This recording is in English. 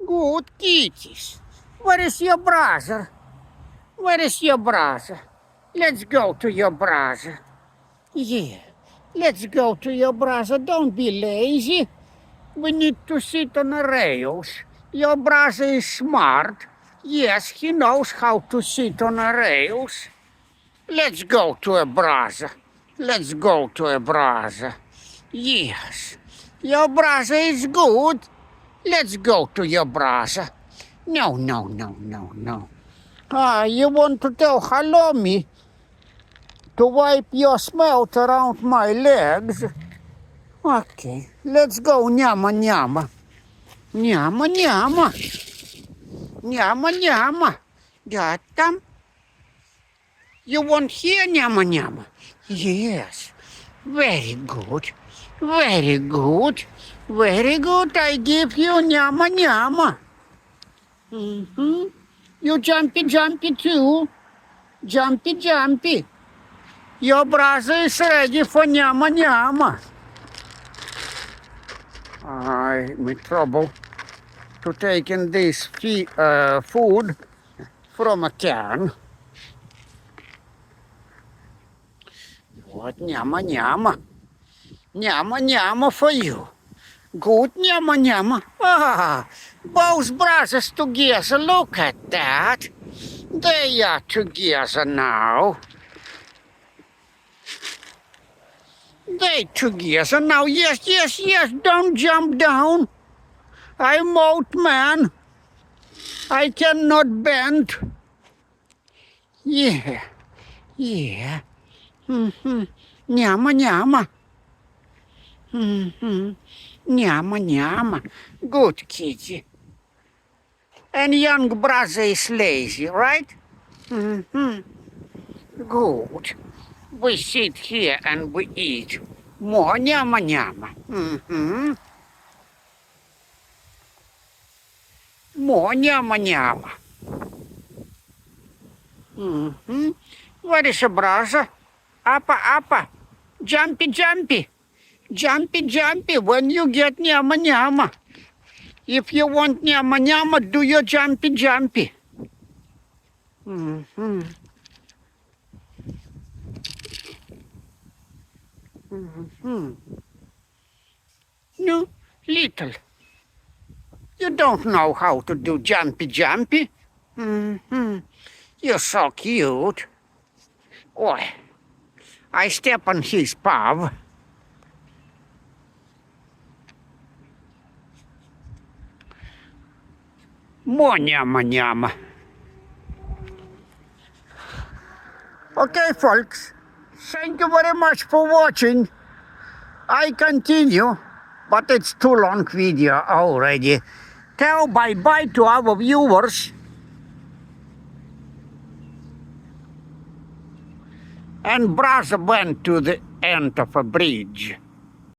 Good kitties. Where is your brother? Where is your brother? Let's go to your brother. Yeah, let's go to your brother. Don't be lazy. We need to sit on the rails. Your brother is smart. Yes, he knows how to sit on the rails. Let's go to a brother. Let's go to a brother. Yes, your brother is good. Let's go to your brother. No, no, no, no, no. You want to tell Halomi to wipe your smelt around my legs? Okay, let's go, nyama, nyama. Nyama, nyama. Nyama, nyama. Got them? You want here, nyama, nyama? Yes. Very good. Very good. Very good. I give you nyama, nyama. You jumpy, jumpy too. Jumpy, jumpy. Your brother is ready for nyama, nyama. I'm in trouble to take in this food from a can. What nyama, nyama. Nyama, nyama for you. Good nyama, nyama. Both brothers together. Look at that. They are together now. They together now. Yes, yes, yes. Don't jump down. I'm old man. I cannot bend. Yeah. Yeah. Nyama, nyama. Nyama, nyama. Good kitty. And young brother is lazy, right? Good. We sit here and we eat more nyama, nyama. More nyama, nyama. Where is your brother? Appa, appa. Jumpy, jumpy. Jumpy, jumpy, when you get nyama, nyama. If you want nyama, nyama, do your jumpy, jumpy. No, little. You don't know how to do jumpy, jumpy. You're so cute. Oi, I step on his paw. More nyama, nyama. Okay, folks. Thank you very much for watching. I continue, but it's too long video already. Tell bye-bye to our viewers. And brother went to the end of a bridge.